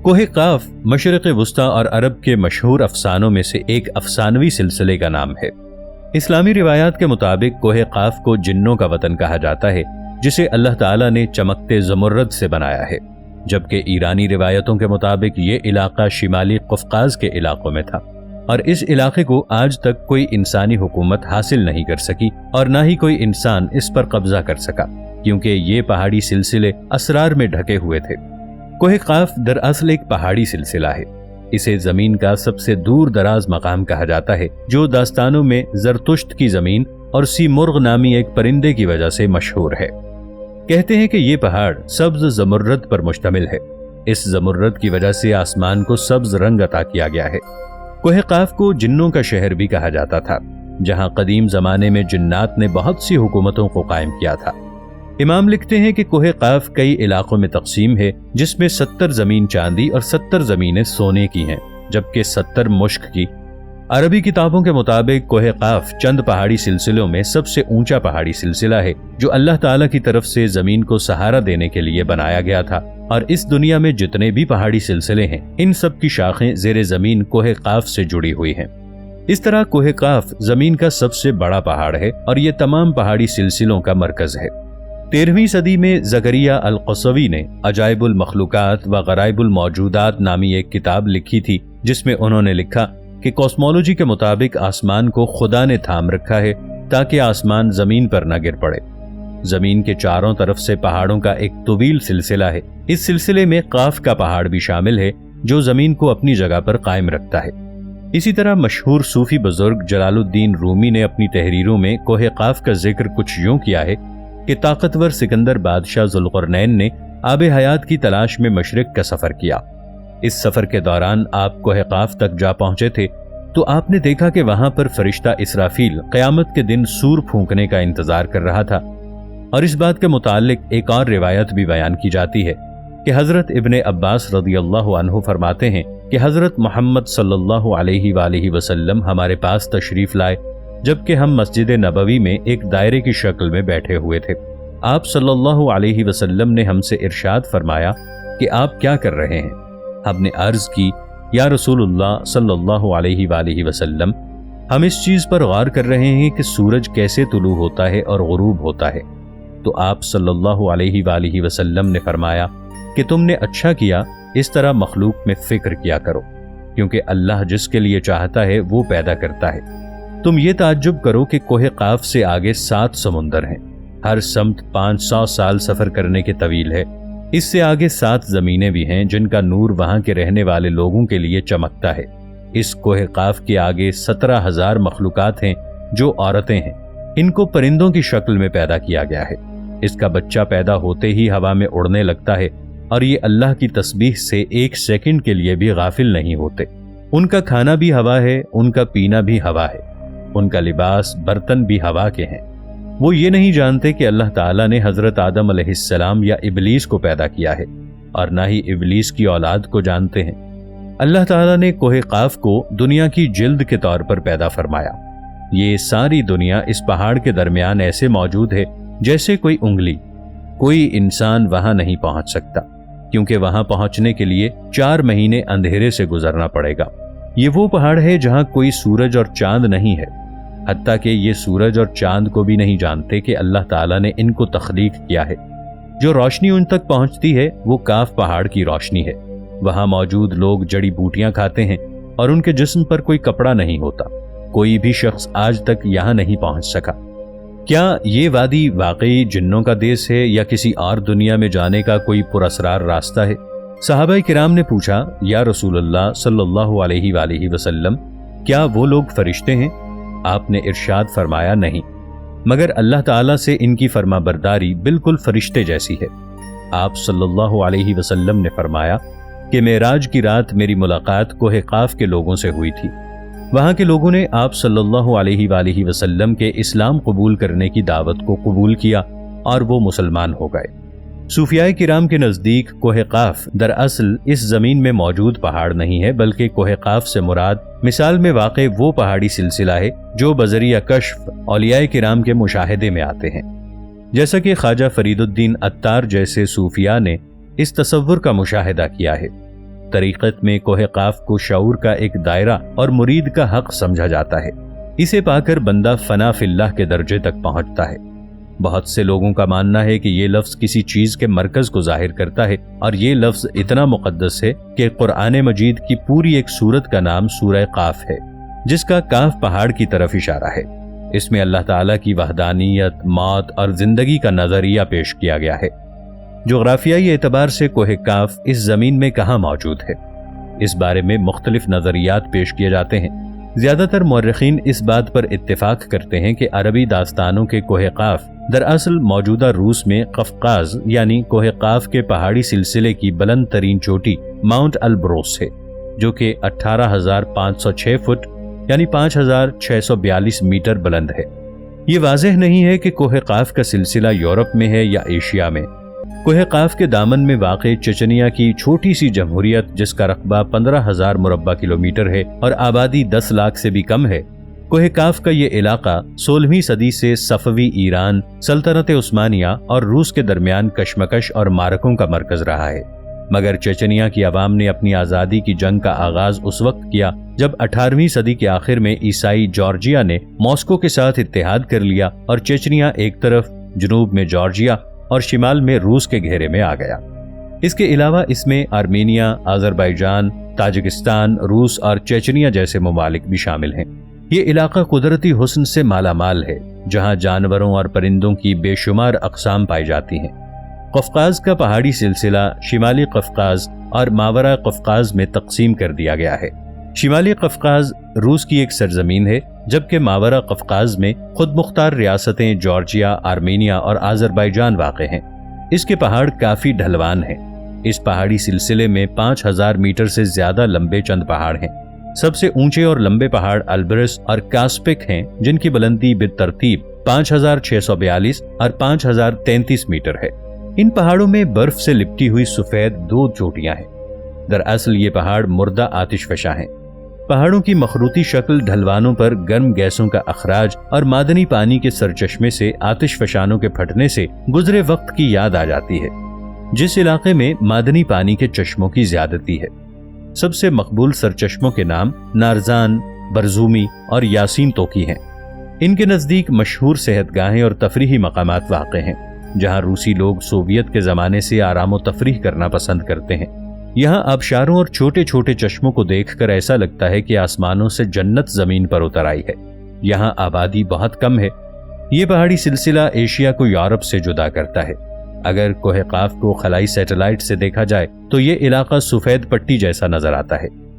کوہ قاف مشرق وسطی اور عرب کے مشہور افسانوں میں سے ایک افسانوی سلسلے کا نام ہے۔ اسلامی روایات کے مطابق کوہ قاف کو جنوں کا وطن کہا جاتا ہے، جسے اللہ تعالیٰ نے چمکتے زمرد سے بنایا ہے، جبکہ ایرانی روایتوں کے مطابق یہ علاقہ شمالی قفقاز کے علاقوں میں تھا، اور اس علاقے کو آج تک کوئی انسانی حکومت حاصل نہیں کر سکی اور نہ ہی کوئی انسان اس پر قبضہ کر سکا، کیونکہ یہ پہاڑی سلسلے اسرار میں ڈھکے ہوئے تھے۔ کوہ قاف دراصل ایک پہاڑی سلسلہ ہے۔ اسے زمین کا سب سے دور دراز مقام کہا جاتا ہے، جو داستانوں میں زرتشت کی زمین اور سی مرغ نامی ایک پرندے کی وجہ سے مشہور ہے۔ کہتے ہیں کہ یہ پہاڑ سبز زمرد پر مشتمل ہے۔ اس زمرد کی وجہ سے آسمان کو سبز رنگ عطا کیا گیا ہے۔ کوہ قاف کو جنوں کا شہر بھی کہا جاتا تھا، جہاں قدیم زمانے میں جنات نے بہت سی حکومتوں کو قائم کیا تھا۔ امام لکھتے ہیں کہ کوہ قاف کئی علاقوں میں تقسیم ہے، جس میں 70 زمین چاندی اور 70 زمینیں سونے کی ہیں، جبکہ 70 مشک کی۔ عربی کتابوں کے مطابق کوہ قاف چند پہاڑی سلسلوں میں سب سے اونچا پہاڑی سلسلہ ہے، جو اللہ تعالیٰ کی طرف سے زمین کو سہارا دینے کے لیے بنایا گیا تھا، اور اس دنیا میں جتنے بھی پہاڑی سلسلے ہیں، ان سب کی شاخیں زیر زمین کوہ قاف سے جڑی ہوئی ہیں۔ اس طرح کوہ قاف زمین کا سب سے بڑا پہاڑ ہے اور یہ تمام پہاڑی سلسلوں کا مرکز ہے۔ 13ویں صدی میں زکریا القصوی نے عجائب المخلوقات و غرائب الموجودات نامی ایک کتاب لکھی تھی، جس میں انہوں نے لکھا کہ کاسمولوجی کے مطابق آسمان کو خدا نے تھام رکھا ہے تاکہ آسمان زمین پر نہ گر پڑے۔ زمین کے چاروں طرف سے پہاڑوں کا ایک طویل سلسلہ ہے۔ اس سلسلے میں قاف کا پہاڑ بھی شامل ہے، جو زمین کو اپنی جگہ پر قائم رکھتا ہے۔ اسی طرح مشہور صوفی بزرگ جلال الدین رومی نے اپنی تحریروں میں کوہ قاف کا ذکر کچھ یوں کیا ہے کہ طاقتور سکندر بادشاہ ذوالقرنین نے آب حیات کی تلاش میں مشرق کا سفر کیا۔ اس سفر کے دوران آپ کوہ قاف تک جا پہنچے تھے تو آپ نے دیکھا کہ وہاں پر فرشتہ اسرافیل قیامت کے دن سور پھونکنے کا انتظار کر رہا تھا، اور اس بات کے متعلق ایک اور روایت بھی بیان کی جاتی ہے کہ حضرت ابن عباس رضی اللہ عنہ فرماتے ہیں کہ حضرت محمد صلی اللہ علیہ وآلہ وسلم ہمارے پاس تشریف لائے جبکہ ہم مسجد نبوی میں ایک دائرے کی شکل میں بیٹھے ہوئے تھے۔ آپ صلی اللہ علیہ وسلم نے ہم سے ارشاد فرمایا کہ آپ کیا کر رہے ہیں؟ ہم نے عرض کی، یا رسول اللہ صلی اللہ علیہ وآلہ وسلم، ہم اس چیز پر غور کر رہے ہیں کہ سورج کیسے طلوع ہوتا ہے اور غروب ہوتا ہے۔ تو آپ صلی اللہ علیہ وآلہ وسلم نے فرمایا کہ تم نے اچھا کیا، اس طرح مخلوق میں فکر کیا کرو، کیونکہ اللہ جس کے لیے چاہتا ہے وہ پیدا کرتا ہے۔ تم یہ تعجب کرو کہ کوہ قاف سے آگے 7 سمندر ہیں، ہر سمت 500 سال سفر کرنے کے طویل ہے۔ اس سے آگے 7 زمینیں بھی ہیں جن کا نور وہاں کے رہنے والے لوگوں کے لیے چمکتا ہے۔ اس کوہ قاف کے آگے 17,000 مخلوقات ہیں جو عورتیں ہیں، ان کو پرندوں کی شکل میں پیدا کیا گیا ہے۔ اس کا بچہ پیدا ہوتے ہی ہوا میں اڑنے لگتا ہے، اور یہ اللہ کی تسبیح سے 1 سیکنڈ کے لیے بھی غافل نہیں ہوتے۔ ان کا کھانا بھی ہوا ہے، ان کا پینا بھی ہوا ہے، ان کا لباس برتن بھی ہوا کے ہیں۔ وہ یہ نہیں جانتے کہ اللہ تعالیٰ نے حضرت آدم علیہ السلام یا ابلیس کو پیدا کیا ہے، اور نہ ہی ابلیس کی اولاد کو جانتے ہیں۔ اللہ تعالیٰ نے کوہ قاف کو دنیا کی جلد کے طور پر پیدا فرمایا۔ یہ ساری دنیا اس پہاڑ کے درمیان ایسے موجود ہے جیسے کوئی انگلی۔ کوئی انسان وہاں نہیں پہنچ سکتا، کیونکہ وہاں پہنچنے کے لیے 4 مہینے اندھیرے سے گزرنا پڑے گا۔ یہ وہ پہاڑ ہے جہاں کوئی سورج اور چاند نہیں ہے، حتیٰ کہ یہ سورج اور چاند کو بھی نہیں جانتے کہ اللہ تعالیٰ نے ان کو تخلیق کیا ہے۔ جو روشنی ان تک پہنچتی ہے وہ کاف پہاڑ کی روشنی ہے۔ وہاں موجود لوگ جڑی بوٹیاں کھاتے ہیں اور ان کے جسم پر کوئی کپڑا نہیں ہوتا۔ کوئی بھی شخص آج تک یہاں نہیں پہنچ سکا۔ کیا یہ وادی واقعی جنوں کا دیس ہے یا کسی اور دنیا میں جانے کا کوئی پراسرار راستہ ہے؟ صحابہ کرام نے پوچھا، یا رسول اللہ صلی اللہ علیہ وآلہ وسلم، کیا وہ لوگ فرشتے ہیں؟ آپ نے ارشاد فرمایا، نہیں، مگر اللہ تعالیٰ سے ان کی فرما برداری بالکل فرشتے جیسی ہے۔ آپ صلی اللہ علیہ وسلم نے فرمایا کہ معراج کی رات میری ملاقات کوہ قاف کے لوگوں سے ہوئی تھی۔ وہاں کے لوگوں نے آپ صلی اللہ علیہ وآلہ وسلم کے اسلام قبول کرنے کی دعوت کو قبول کیا اور وہ مسلمان ہو گئے۔ صوفیاء کرام کے نزدیک کوہ قاف دراصل اس زمین میں موجود پہاڑ نہیں ہے، بلکہ کوہ قاف سے مراد مثال میں واقع وہ پہاڑی سلسلہ ہے جو بذریعہ کشف اولیاء کرام کے مشاہدے میں آتے ہیں۔ جیسا کہ خواجہ فرید الدین عطار جیسے صوفیاء نے اس تصور کا مشاہدہ کیا ہے۔ طریقت میں کوہ قاف کو شعور کا ایک دائرہ اور مرید کا حق سمجھا جاتا ہے۔ اسے پا کر بندہ فنا فی اللہ کے درجے تک پہنچتا ہے۔ بہت سے لوگوں کا ماننا ہے کہ یہ لفظ کسی چیز کے مرکز کو ظاہر کرتا ہے، اور یہ لفظ اتنا مقدس ہے کہ قرآن مجید کی پوری ایک سورت کا نام سورہ قاف ہے، جس کا کاف پہاڑ کی طرف اشارہ ہے۔ اس میں اللہ تعالیٰ کی وحدانیت، موت اور زندگی کا نظریہ پیش کیا گیا ہے۔ جغرافیائی اعتبار سے کوہ کاف اس زمین میں کہاں موجود ہے، اس بارے میں مختلف نظریات پیش کیے جاتے ہیں۔ زیادہ تر مورخین اس بات پر اتفاق کرتے ہیں کہ عربی داستانوں کے کوہ قاف دراصل موجودہ روس میں قفقاز یعنی کوہ قاف کے پہاڑی سلسلے کی بلند ترین چوٹی ماؤنٹ البروس ہے، جو کہ 18,506 فٹ یعنی 5,642 میٹر بلند ہے۔ یہ واضح نہیں ہے کہ کوہ قاف کا سلسلہ یورپ میں ہے یا ایشیا میں۔ کوہ قاف کے دامن میں واقع چچنیا کی چھوٹی سی جمہوریت، جس کا رقبہ 15,000 مربع کلومیٹر ہے اور آبادی 10 لاکھ سے بھی کم ہے، کوہ قاف کا یہ علاقہ 16ویں صدی سے صفوی ایران، سلطنت عثمانیہ اور روس کے درمیان کشمکش اور معرکوں کا مرکز رہا ہے۔ مگر چچنیا کی عوام نے اپنی آزادی کی جنگ کا آغاز اس وقت کیا جب 18ویں صدی کے آخر میں عیسائی جارجیا نے ماسکو کے ساتھ اتحاد کر لیا اور چچنیا ایک طرف، جنوب میں جارجیا اور شمال میں روس کے گھیرے میں آ گیا۔ اس کے علاوہ اس میں آرمینیا، آذربائیجان، تاجکستان، روس اور چچنیا جیسے ممالک بھی شامل ہیں۔ یہ علاقہ قدرتی حسن سے مالا مال ہے، جہاں جانوروں اور پرندوں کی بے شمار اقسام پائی جاتی ہیں۔ قفقاز کا پہاڑی سلسلہ شمالی قفقاز اور ماورا قفقاز میں تقسیم کر دیا گیا ہے۔ شمالی قفقاز روس کی ایک سرزمین ہے، جبکہ ماورا قفقاز میں خود مختار ریاستیں جارجیا، آرمینیا اور آذربائیجان واقع ہیں۔ اس کے پہاڑ کافی ڈھلوان ہیں۔ اس پہاڑی سلسلے میں 5,000 میٹر سے زیادہ لمبے چند پہاڑ ہیں۔ سب سے اونچے اور لمبے پہاڑ البرس اور کاسپک ہیں، جن کی بلندی بالترتیب 5,642 اور 5,033 میٹر ہے۔ ان پہاڑوں میں برف سے لپٹی ہوئی سفید 2 چوٹیاں ہیں۔ دراصل یہ پہاڑ مردہ آتش فشاں ہیں۔ پہاڑوں کی مخروطی شکل ڈھلوانوں پر گرم گیسوں کا اخراج اور معدنی پانی کے سرچشمے سے آتش فشانوں کے پھٹنے سے گزرے وقت کی یاد آ جاتی ہے، جس علاقے میں معدنی پانی کے چشموں کی زیادتی ہے۔ سب سے مقبول سرچشموں کے نام نارزان، برزومی اور یاسین توکی ہیں۔ ان کے نزدیک مشہور صحت گاہیں اور تفریحی مقامات واقع ہیں، جہاں روسی لوگ سوویت کے زمانے سے آرام و تفریح کرنا پسند کرتے ہیں۔ یہاں آبشاروں اور چھوٹے چھوٹے چشموں کو دیکھ کر ایسا لگتا ہے کہ آسمانوں سے جنت زمین پر اتر آئی ہے۔ یہاں آبادی بہت کم ہے۔ یہ پہاڑی سلسلہ ایشیا کو یورپ سے جدا کرتا ہے۔ اگر کوہ قاف کو خلائی سیٹلائٹ سے دیکھا جائے تو یہ علاقہ سفید پٹی جیسا نظر آتا ہے۔